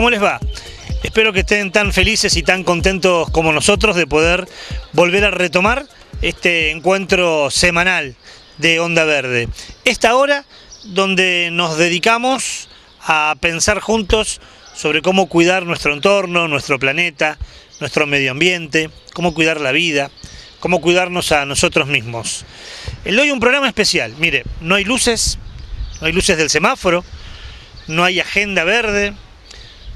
¿Cómo les va? Espero que estén tan felices y tan contentos como nosotros de poder volver a retomar este encuentro semanal de Onda Verde. Esta hora donde nos dedicamos a pensar juntos sobre cómo cuidar nuestro entorno, nuestro planeta, nuestro medio ambiente, cómo cuidar la vida, cómo cuidarnos a nosotros mismos. Hoy un programa especial. Mire, no hay luces del semáforo, no hay agenda verde,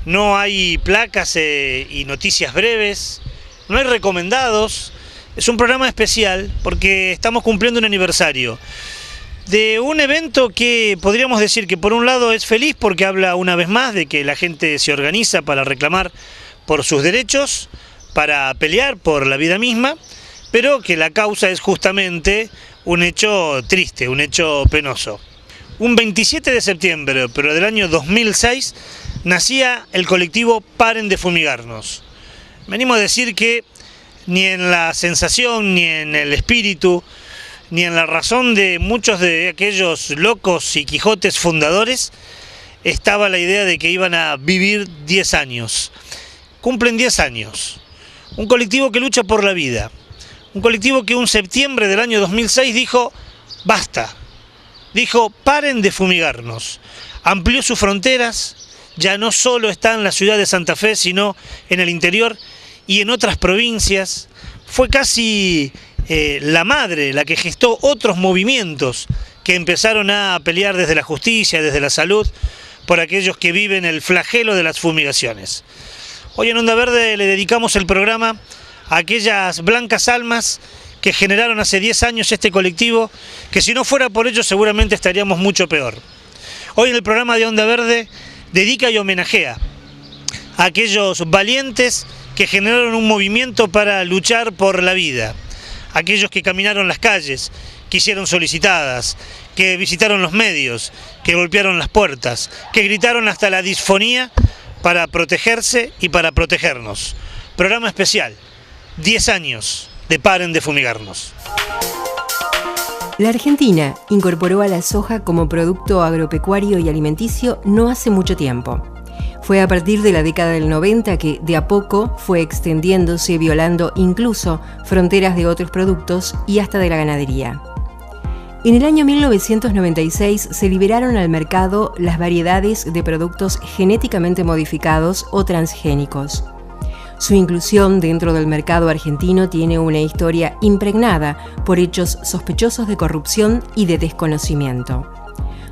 no hay placas y noticias breves, no hay recomendados. Es un programa especial porque estamos cumpliendo un aniversario de un evento que podríamos decir que por un lado es feliz porque habla una vez más de que la gente se organiza para reclamar por sus derechos, para pelear por la vida misma, pero que la causa es justamente un hecho triste, un hecho penoso. Un 27 de septiembre, pero del año 2006, nacía el colectivo Paren de Fumigarnos. Venimos a decir que ni en la sensación, ni en el espíritu, ni en la razón de muchos de aquellos locos y quijotes fundadores estaba la idea de que iban a vivir 10 años. Cumplen 10 años. Un colectivo que lucha por la vida. Un colectivo que un septiembre del año 2006 dijo, basta. Dijo, paren de fumigarnos. Amplió sus fronteras, ya no solo está en la ciudad de Santa Fe, sino en el interior y en otras provincias. Fue casi la madre la que gestó otros movimientos que empezaron a pelear desde la justicia, desde la salud, por aquellos que viven el flagelo de las fumigaciones. Hoy en Onda Verde le dedicamos el programa a aquellas blancas almas que generaron hace 10 años este colectivo, que si no fuera por ellos seguramente estaríamos mucho peor. Hoy en el programa de Onda Verde dedica y homenajea a aquellos valientes que generaron un movimiento para luchar por la vida, aquellos que caminaron las calles, que hicieron solicitadas, que visitaron los medios, que golpearon las puertas, que gritaron hasta la disfonía para protegerse y para protegernos. Programa especial, 10 años de Paren de Fumigarnos. La Argentina incorporó a la soja como producto agropecuario y alimenticio no hace mucho tiempo. Fue a partir de la década del 90 que, de a poco, fue extendiéndose, violando incluso fronteras de otros productos y hasta de la ganadería. En el año 1996 se liberaron al mercado las variedades de productos genéticamente modificados o transgénicos. Su inclusión dentro del mercado argentino tiene una historia impregnada por hechos sospechosos de corrupción y de desconocimiento.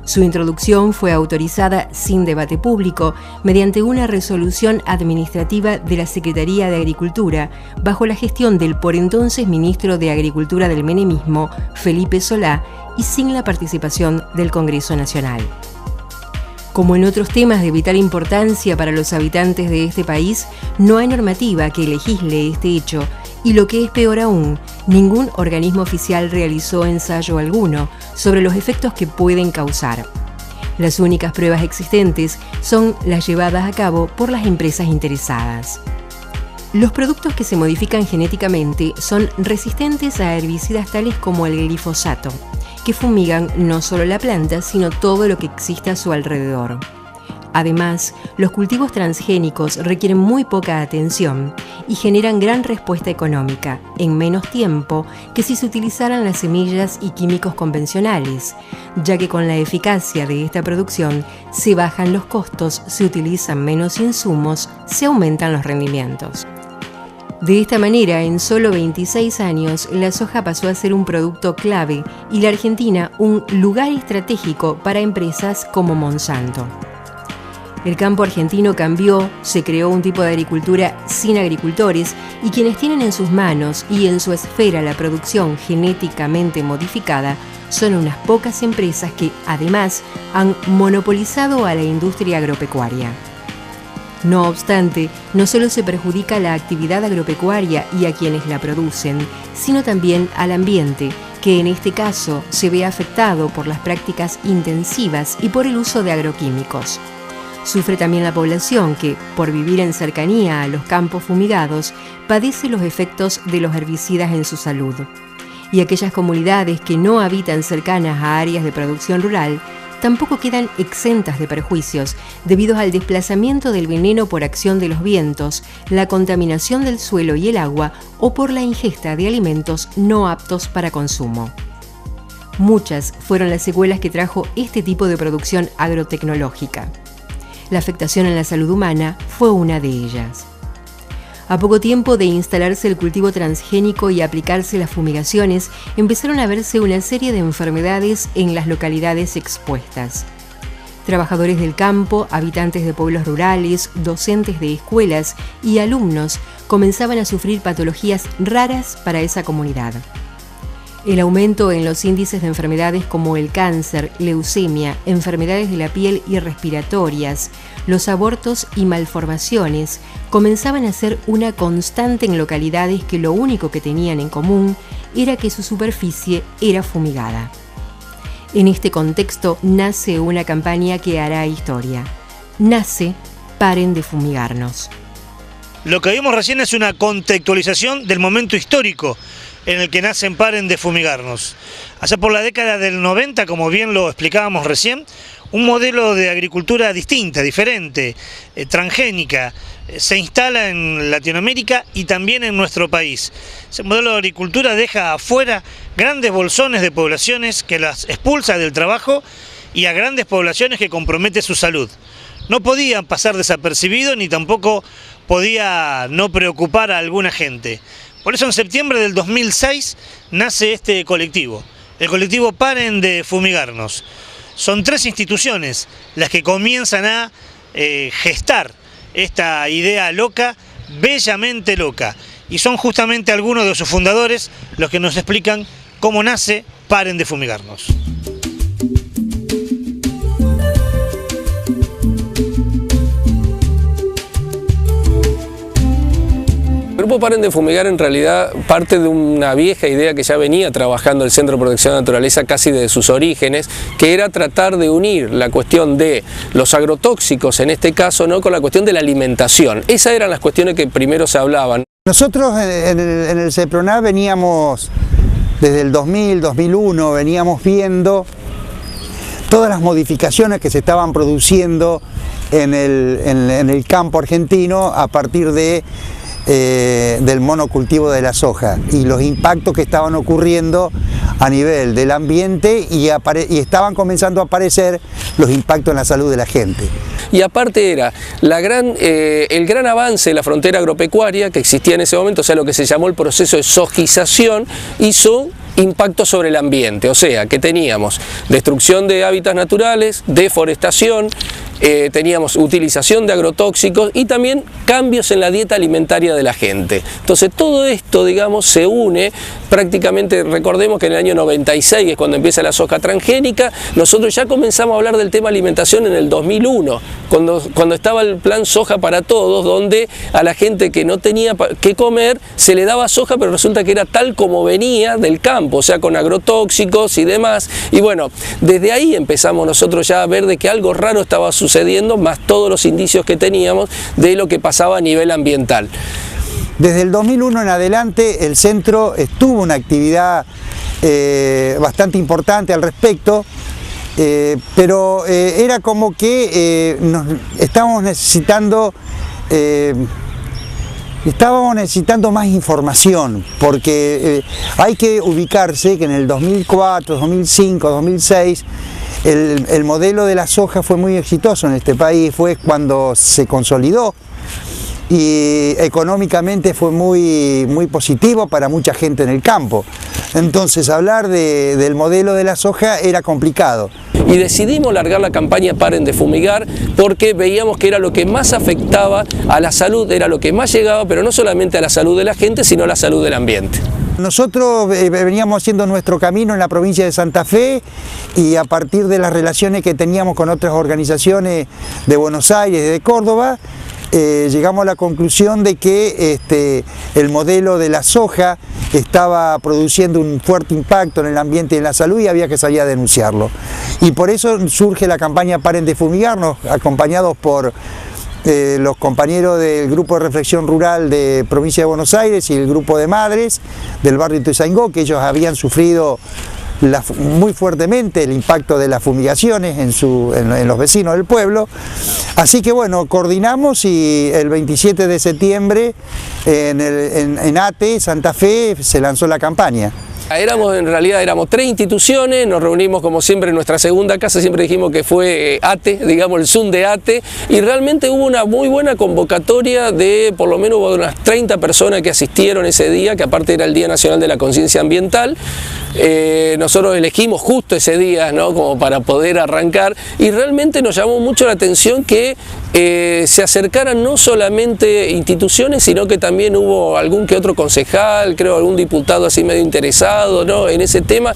Su introducción fue autorizada sin debate público mediante una resolución administrativa de la Secretaría de Agricultura bajo la gestión del por entonces ministro de Agricultura del menemismo, Felipe Solá, y sin la participación del Congreso Nacional. Como en otros temas de vital importancia para los habitantes de este país, no hay normativa que legisle este hecho y, lo que es peor aún, ningún organismo oficial realizó ensayo alguno sobre los efectos que pueden causar. Las únicas pruebas existentes son las llevadas a cabo por las empresas interesadas. Los productos que se modifican genéticamente son resistentes a herbicidas tales como el glifosato, que fumigan no solo la planta, sino todo lo que existe a su alrededor. Además, los cultivos transgénicos requieren muy poca atención y generan gran respuesta económica, en menos tiempo que si se utilizaran las semillas y químicos convencionales, ya que con la eficacia de esta producción se bajan los costos, se utilizan menos insumos, se aumentan los rendimientos. De esta manera, en solo 26 años, la soja pasó a ser un producto clave y la Argentina un lugar estratégico para empresas como Monsanto. El campo argentino cambió, se creó un tipo de agricultura sin agricultores y quienes tienen en sus manos y en su esfera la producción genéticamente modificada son unas pocas empresas que, además, han monopolizado a la industria agropecuaria. No obstante, no solo se perjudica la actividad agropecuaria y a quienes la producen, sino también al ambiente, que en este caso se ve afectado por las prácticas intensivas y por el uso de agroquímicos. Sufre también la población que, por vivir en cercanía a los campos fumigados, padece los efectos de los herbicidas en su salud. Y aquellas comunidades que no habitan cercanas a áreas de producción rural tampoco quedan exentas de perjuicios debido al desplazamiento del veneno por acción de los vientos, la contaminación del suelo y el agua o por la ingesta de alimentos no aptos para consumo. Muchas fueron las secuelas que trajo este tipo de producción agrotecnológica. La afectación en la salud humana fue una de ellas. A poco tiempo de instalarse el cultivo transgénico y aplicarse las fumigaciones, empezaron a verse una serie de enfermedades en las localidades expuestas. Trabajadores del campo, habitantes de pueblos rurales, docentes de escuelas y alumnos comenzaban a sufrir patologías raras para esa comunidad. El aumento en los índices de enfermedades como el cáncer, leucemia, enfermedades de la piel y respiratorias, los abortos y malformaciones comenzaban a ser una constante en localidades que lo único que tenían en común era que su superficie era fumigada. En este contexto nace una campaña que hará historia. Nace Paren de Fumigarnos. Lo que vimos recién es una contextualización del momento histórico en el que nacen Paren de Fumigarnos. Allá por la década del 90, como bien lo explicábamos recién, un modelo de agricultura distinta, diferente, transgénica, se instala en Latinoamérica y también en nuestro país. Ese modelo de agricultura deja afuera grandes bolsones de poblaciones que las expulsa del trabajo y a grandes poblaciones que compromete su salud. No podían pasar desapercibidos ni tampoco podía no preocupar a alguna gente. Por eso en septiembre del 2006 nace este colectivo, el colectivo Paren de Fumigarnos. Son 3 instituciones las que comienzan a gestar esta idea loca, bellamente loca. Y son justamente algunos de sus fundadores los que nos explican cómo nace Paren de Fumigarnos. El Grupo Paren de Fumigar en realidad parte de una vieja idea que ya venía trabajando el Centro de Protección de la Naturaleza casi desde sus orígenes, que era tratar de unir la cuestión de los agrotóxicos, en este caso, ¿no?, con la cuestión de la alimentación. Esas eran las cuestiones que primero se hablaban. Nosotros en el CEPRONAT veníamos, desde el 2000, 2001, veníamos viendo todas las modificaciones que se estaban produciendo en el campo argentino a partir del monocultivo de la soja y los impactos que estaban ocurriendo a nivel del ambiente y estaban comenzando a aparecer los impactos en la salud de la gente. Y aparte era el gran avance de la frontera agropecuaria que existía en ese momento, o sea, lo que se llamó el proceso de sojización, hizo impacto sobre el ambiente, o sea, que teníamos destrucción de hábitats naturales, deforestación, teníamos utilización de agrotóxicos y también cambios en la dieta alimentaria de la gente. Entonces todo esto, digamos, se une prácticamente. Recordemos que en el año 96 es cuando empieza la soja transgénica. Nosotros ya comenzamos a hablar del tema alimentación en el 2001, cuando estaba el plan Soja para Todos, donde a la gente que no tenía que comer se le daba soja, pero resulta que era tal como venía del campo, o sea, con agrotóxicos y demás. Y bueno, desde ahí empezamos nosotros ya a ver de que algo raro estaba sucediendo, más todos los indicios que teníamos de lo que pasaba a nivel ambiental. Desde el 2001 en adelante el centro tuvo una actividad bastante importante al respecto, pero era como que estábamos necesitando más información, porque hay que ubicarse que en el 2004, 2005, 2006 el modelo de la soja fue muy exitoso en este país, fue cuando se consolidó y económicamente fue muy positivo para mucha gente en el campo. Entonces hablar del modelo de la soja era complicado. Y decidimos largar la campaña Paren de Fumigar porque veíamos que era lo que más afectaba a la salud, era lo que más llegaba, pero no solamente a la salud de la gente, sino a la salud del ambiente. Nosotros veníamos haciendo nuestro camino en la provincia de Santa Fe y a partir de las relaciones que teníamos con otras organizaciones de Buenos Aires y de Córdoba, llegamos a la conclusión de que el modelo de la soja estaba produciendo un fuerte impacto en el ambiente y en la salud y había que salir a denunciarlo. Y por eso surge la campaña Paren de Fumigarnos, acompañados por los compañeros del Grupo de Reflexión Rural de Provincia de Buenos Aires y el Grupo de Madres del barrio Ituzaingó, que ellos habían sufrido muy fuertemente el impacto de las fumigaciones en los vecinos del pueblo. Así que bueno, coordinamos y el 27 de septiembre en ATE, Santa Fe, se lanzó la campaña. En realidad éramos 3 instituciones, nos reunimos como siempre en nuestra segunda casa, siempre dijimos que fue ATE, digamos el Zoom de ATE, y realmente hubo una muy buena convocatoria de, por lo menos hubo unas 30 personas que asistieron ese día, que aparte era el Día Nacional de la Conciencia Ambiental. Nosotros elegimos justo ese día, ¿no?, como para poder arrancar, y realmente nos llamó mucho la atención que se acercaran no solamente instituciones, sino que también hubo algún que otro concejal, creo algún diputado así medio interesado, ¿no?, en ese tema.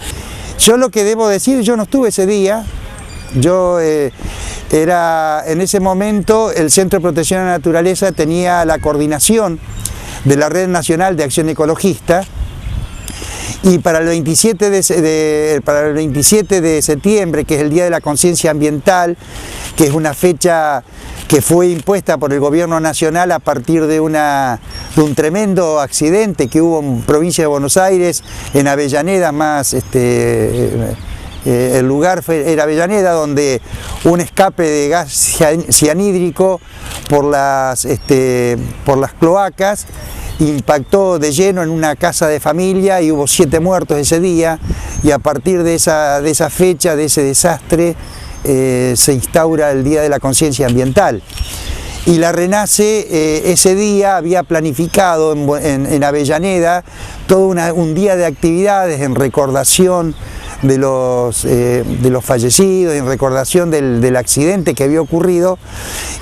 Yo lo que debo decir, yo no estuve ese día. Yo era en ese momento el Centro de Protección a la Naturaleza tenía la coordinación de la Red Nacional de Acción Ecologista, y para el 27 de septiembre, que es el Día de la Conciencia Ambiental, que es una fecha que fue impuesta por el gobierno nacional a partir de un tremendo accidente que hubo en provincia de Buenos Aires, en Avellaneda, el lugar era Avellaneda, donde un escape de gas cianhídrico por las cloacas impactó de lleno en una casa de familia y hubo 7 muertos ese día, y a partir de esa fecha, de ese desastre, se instaura el Día de la Conciencia Ambiental. Y la RENACE ese día había planificado en Avellaneda todo un día de actividades en recordación de los fallecidos, en recordación del accidente que había ocurrido,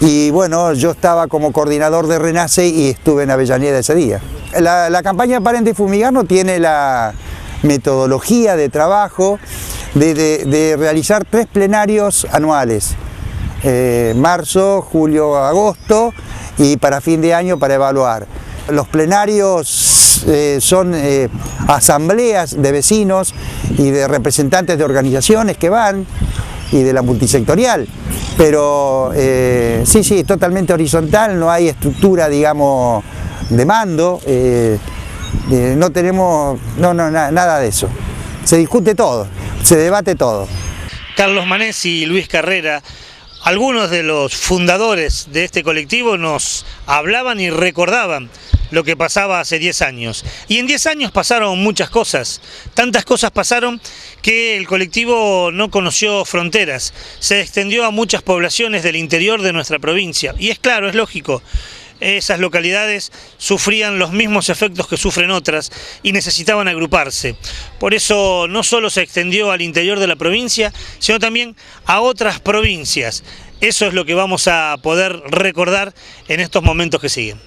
y bueno, yo estaba como coordinador de RENACE y estuve en Avellaneda ese día. La campaña Paren de Fumigar no tiene la metodología de trabajo de realizar 3 plenarios anuales, marzo, julio, agosto, y para fin de año para evaluar. Los plenarios son asambleas de vecinos y de representantes de organizaciones que van, y de la multisectorial, pero sí, totalmente horizontal, no hay estructura, digamos, de mando, no tenemos nada de eso. Se discute todo, se debate todo. Carlos Manés y Luis Carrera, algunos de los fundadores de este colectivo, nos hablaban y recordaban lo que pasaba hace 10 años. Y en 10 años pasaron muchas cosas. Tantas cosas pasaron que el colectivo no conoció fronteras. Se extendió a muchas poblaciones del interior de nuestra provincia. Y es claro, es lógico. Esas localidades sufrían los mismos efectos que sufren otras y necesitaban agruparse. Por eso no solo se extendió al interior de la provincia, sino también a otras provincias. Eso es lo que vamos a poder recordar en estos momentos que siguen.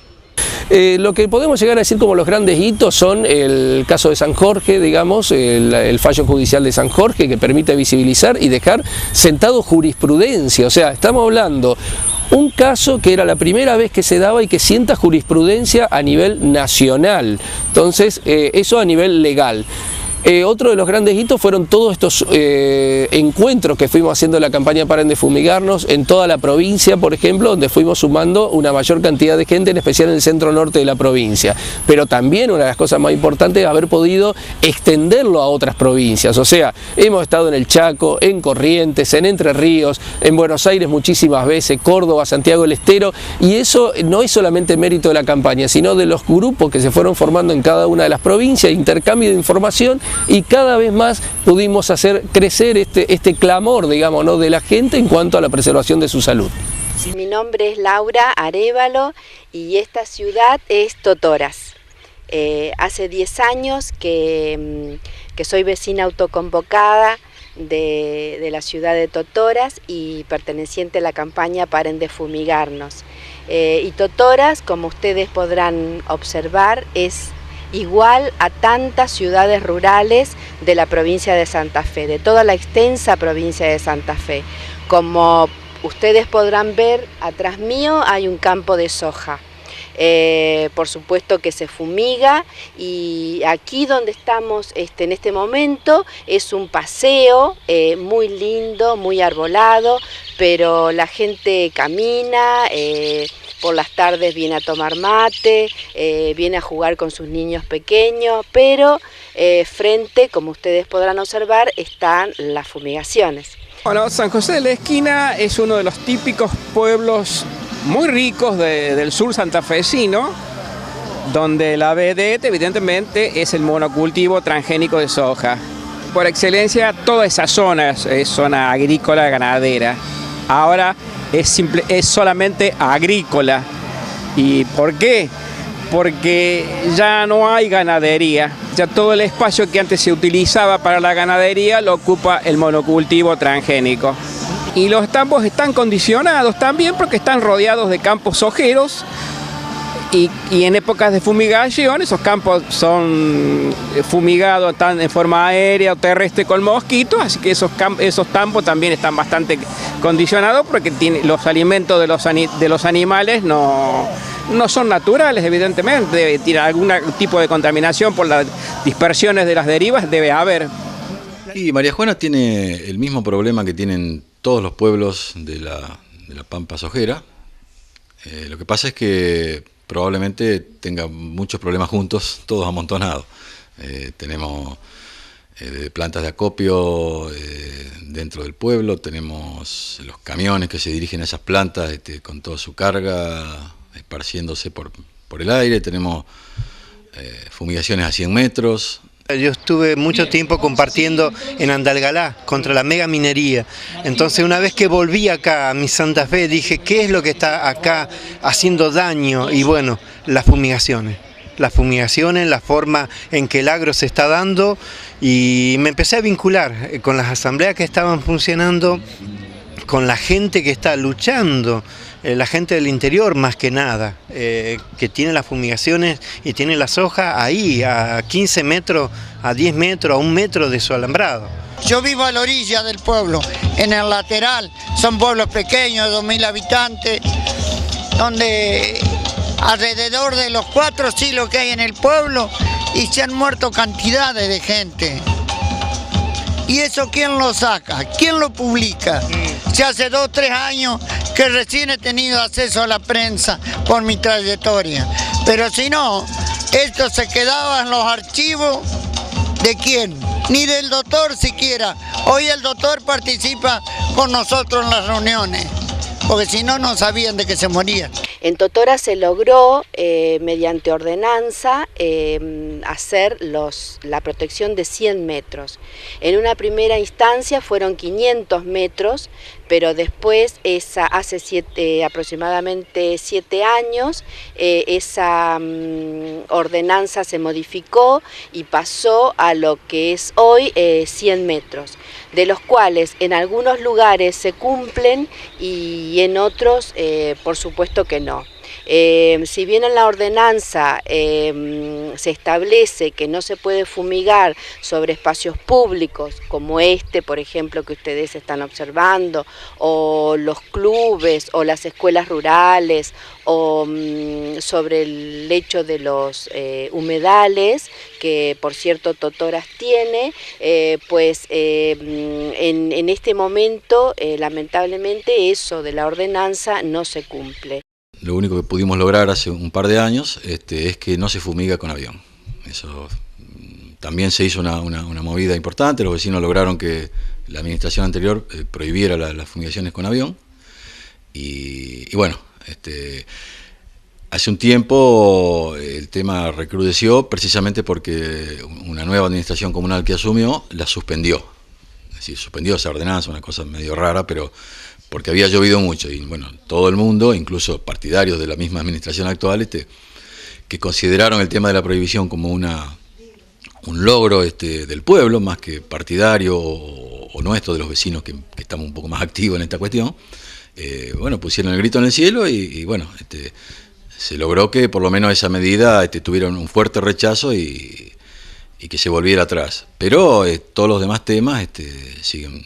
Lo que podemos llegar a decir como los grandes hitos son el caso de San Jorge, digamos, el fallo judicial de San Jorge, que permite visibilizar y dejar sentado jurisprudencia. O sea, estamos hablando un caso que era la primera vez que se daba y que sienta jurisprudencia a nivel nacional. Entonces, eso a nivel legal. Otro de los grandes hitos fueron todos estos encuentros que fuimos haciendo en la campaña Paren de Fumigarnos en toda la provincia, por ejemplo, donde fuimos sumando una mayor cantidad de gente, en especial en el centro norte de la provincia. Pero también una de las cosas más importantes es haber podido extenderlo a otras provincias. O sea, hemos estado en el Chaco, en Corrientes, en Entre Ríos, en Buenos Aires muchísimas veces, Córdoba, Santiago del Estero, y eso no es solamente mérito de la campaña, sino de los grupos que se fueron formando en cada una de las provincias, intercambio de información, y cada vez más pudimos hacer crecer este clamor, digamos, ¿no?, de la gente en cuanto a la preservación de su salud. Mi nombre es Laura Arévalo y esta ciudad es Totoras. Hace 10 años que soy vecina autoconvocada de la ciudad de Totoras y perteneciente a la campaña Paren de Fumigarnos. Y Totoras, como ustedes podrán observar, es igual a tantas ciudades rurales de la provincia de Santa Fe, de toda la extensa provincia de Santa Fe. Como ustedes podrán ver, atrás mío hay un campo de soja. Por supuesto que se fumiga, y aquí donde estamos en este momento es un paseo muy lindo, muy arbolado, pero la gente camina, por las tardes viene a tomar mate, viene a jugar con sus niños pequeños, pero frente, como ustedes podrán observar, están las fumigaciones. Bueno, San José de la Esquina es uno de los típicos pueblos muy ricos del sur santafesino, donde la vedette evidentemente es el monocultivo transgénico de soja. Por excelencia, toda esa zona es zona agrícola ganadera. Ahora es solamente agrícola. ¿Y por qué? Porque ya no hay ganadería. Ya todo el espacio que antes se utilizaba para la ganadería lo ocupa el monocultivo transgénico. Y los campos están condicionados también porque están rodeados de campos sojeros. Y en épocas de fumigación, esos campos son fumigados tan en forma aérea o terrestre con mosquitos, así que esos campos también están bastante condicionados porque los alimentos de los animales no son naturales, evidentemente. Tiene algún tipo de contaminación por las dispersiones de las derivas, debe haber. Y María Juana tiene el mismo problema que tienen todos los pueblos de la Pampa Sojera. Lo que pasa es que probablemente tenga muchos problemas juntos, todos amontonados. Tenemos plantas de acopio dentro del pueblo, tenemos los camiones que se dirigen a esas plantas con toda su carga, esparciéndose por el aire, tenemos fumigaciones a 100 metros. Yo estuve mucho tiempo compartiendo en Andalgalá contra la mega minería. Entonces una vez que volví acá a mi Santa Fe dije, ¿qué es lo que está acá haciendo daño? Y bueno, las fumigaciones, la forma en que el agro se está dando, y me empecé a vincular con las asambleas que estaban funcionando, con la gente que está luchando, la gente del interior más que nada, que tiene las fumigaciones y tiene la soja ahí, a 15 metros, a 10 metros, a 1 metro de su alambrado. Yo vivo a la orilla del pueblo, en el lateral, son pueblos pequeños de 2000 habitantes, donde alrededor de los 4 silos que hay en el pueblo y se han muerto cantidades de gente. ¿Y eso quién lo saca? ¿Quién lo publica? Si hace 2 o 3 años que recién he tenido acceso a la prensa por mi trayectoria. Pero si no, esto se quedaba en los archivos ¿de quién? Ni del doctor siquiera. Hoy el doctor participa con nosotros en las reuniones, porque si no, no sabían de que se moría. En Totora se logró, mediante ordenanza, hacer la protección de 100 metros. En una primera instancia fueron 500 metros, pero después, hace aproximadamente 7 años, esa ordenanza se modificó y pasó a lo que es hoy 100 metros, de los cuales en algunos lugares se cumplen y en otros, por supuesto que no. Si bien en la ordenanza se establece que no se puede fumigar sobre espacios públicos como este, por ejemplo, que ustedes están observando, o los clubes o las escuelas rurales, o sobre el lecho de los humedales, que por cierto Totoras tiene, en este momento lamentablemente eso de la ordenanza no se cumple. Lo único que pudimos lograr hace un par de años es que no se fumiga con avión. Eso también se hizo una movida importante. Los vecinos lograron que la administración anterior prohibiera las fumigaciones con avión. Y bueno, hace un tiempo el tema recrudeció precisamente porque una nueva administración comunal que asumió la suspendió. Es decir, suspendió esa ordenanza, una cosa medio rara, pero porque había llovido mucho, y bueno, todo el mundo, incluso partidarios de la misma administración actual, que consideraron el tema de la prohibición como un logro del pueblo, más que partidario o nuestro, de los vecinos que estamos un poco más activos en esta cuestión, bueno, pusieron el grito en el cielo y bueno, se logró que por lo menos esa medida tuviera un fuerte rechazo y que se volviera atrás. Pero todos los demás temas siguen,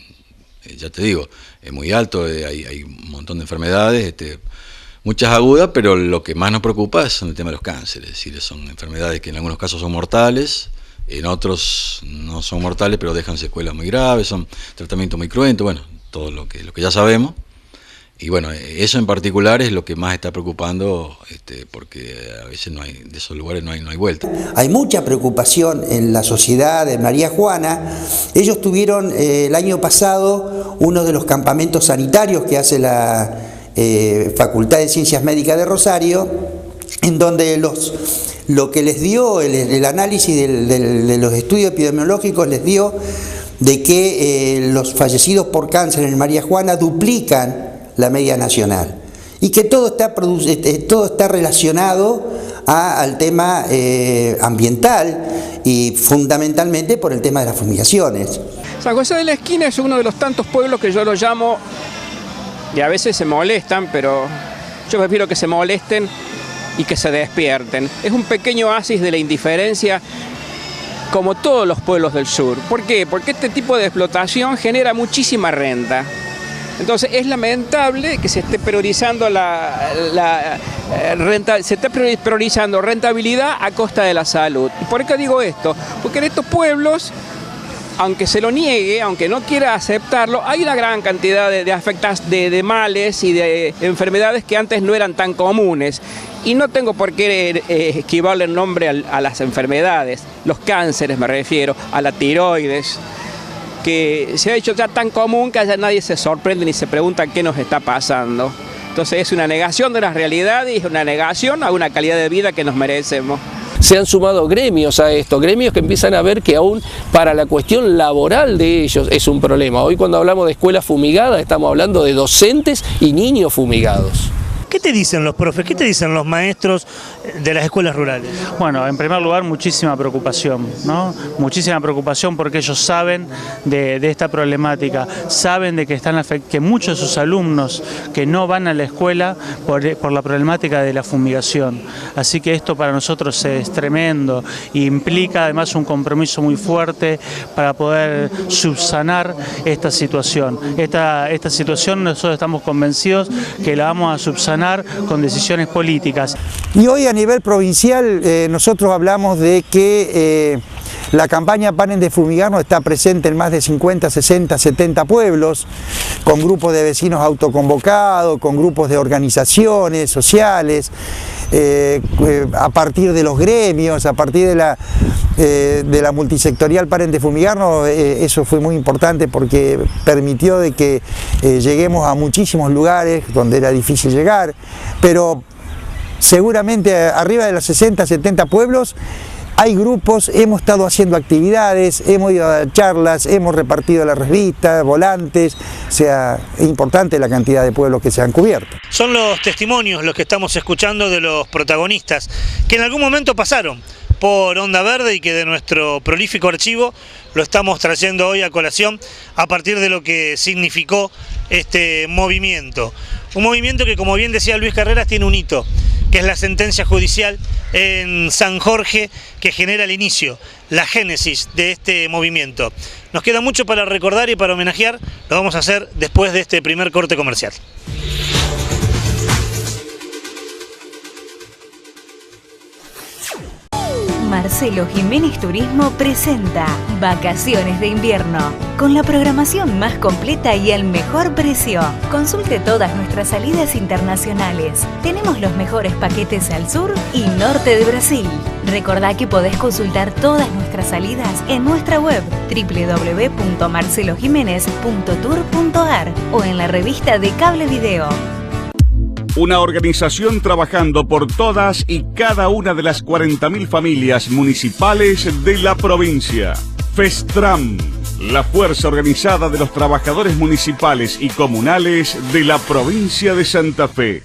ya te digo, es muy alto, hay un montón de enfermedades, muchas agudas, pero lo que más nos preocupa son el tema de los cánceres. Es decir, son enfermedades que en algunos casos son mortales, en otros no son mortales, pero dejan secuelas muy graves, son tratamientos muy cruentos, bueno, todo lo que ya sabemos. Y bueno, eso en particular es lo que más está preocupando, porque a veces de esos lugares no hay vuelta. Hay mucha preocupación en la sociedad de María Juana. Ellos tuvieron el año pasado uno de los campamentos sanitarios que hace la Facultad de Ciencias Médicas de Rosario, en donde lo que les dio el análisis de los estudios epidemiológicos les dio de que los fallecidos por cáncer en María Juana duplican la media nacional, y que todo está relacionado al tema ambiental y fundamentalmente por el tema de las fumigaciones. San José de la Esquina es uno de los tantos pueblos que yo lo llamo, y a veces se molestan, pero yo prefiero que se molesten y que se despierten. Es un pequeño oasis de la indiferencia, como todos los pueblos del sur. ¿Por qué? Porque este tipo de explotación genera muchísima renta. Entonces es lamentable que se esté priorizando priorizando rentabilidad a costa de la salud. ¿Y por qué digo esto? Porque en estos pueblos, aunque se lo niegue, aunque no quiera aceptarlo, hay una gran cantidad de males y de enfermedades que antes no eran tan comunes. Y no tengo por qué esquivarle el nombre a las enfermedades, los cánceres me refiero, a la tiroides, que se ha hecho ya tan común que ya nadie se sorprende ni se pregunta qué nos está pasando. Entonces es una negación de la realidad y es una negación a una calidad de vida que nos merecemos. Se han sumado gremios a esto, gremios que empiezan a ver que aún para la cuestión laboral de ellos es un problema. Hoy cuando hablamos de escuelas fumigadas estamos hablando de docentes y niños fumigados. ¿Qué te dicen los profes? ¿Qué te dicen los maestros de las escuelas rurales? Bueno, en primer lugar, muchísima preocupación, ¿no? Muchísima preocupación porque ellos saben de esta problemática, saben de que que muchos de sus alumnos que no van a la escuela por la problemática de la fumigación. Así que esto para nosotros es tremendo e implica además un compromiso muy fuerte para poder subsanar esta situación. Esta situación nosotros estamos convencidos que la vamos a subsanar con decisiones políticas. Y hoy a nivel provincial nosotros hablamos de que la campaña Paren de Fumigarnos está presente en más de 50, 60, 70 pueblos, con grupos de vecinos autoconvocados, con grupos de organizaciones sociales, a partir de los gremios, a partir de la multisectorial Paren de Fumigarnos. Eso fue muy importante porque permitió de que lleguemos a muchísimos lugares donde era difícil llegar, pero seguramente arriba de los 60, 70 pueblos hay grupos, hemos estado haciendo actividades, hemos ido a charlas, hemos repartido las revistas, volantes, o sea, es importante la cantidad de pueblos que se han cubierto. Son los testimonios los que estamos escuchando de los protagonistas que en algún momento pasaron por Onda Verde y que de nuestro prolífico archivo lo estamos trayendo hoy a colación a partir de lo que significó este movimiento. Un movimiento que, como bien decía Luis Carreras, tiene un hito, que es la sentencia judicial en San Jorge que genera el inicio, la génesis de este movimiento. Nos queda mucho para recordar y para homenajear, lo vamos a hacer después de este primer corte comercial. Marcelo Jiménez Turismo presenta Vacaciones de Invierno, con la programación más completa y al mejor precio. Consulte todas nuestras salidas internacionales. Tenemos los mejores paquetes al sur y norte de Brasil. Recordá que podés consultar todas nuestras salidas en nuestra web www.marcelojimenez.tour.ar o en la revista de Cable Video. Una organización trabajando por todas y cada una de las 40.000 familias municipales de la provincia. FESTRAM, la fuerza organizada de los trabajadores municipales y comunales de la provincia de Santa Fe.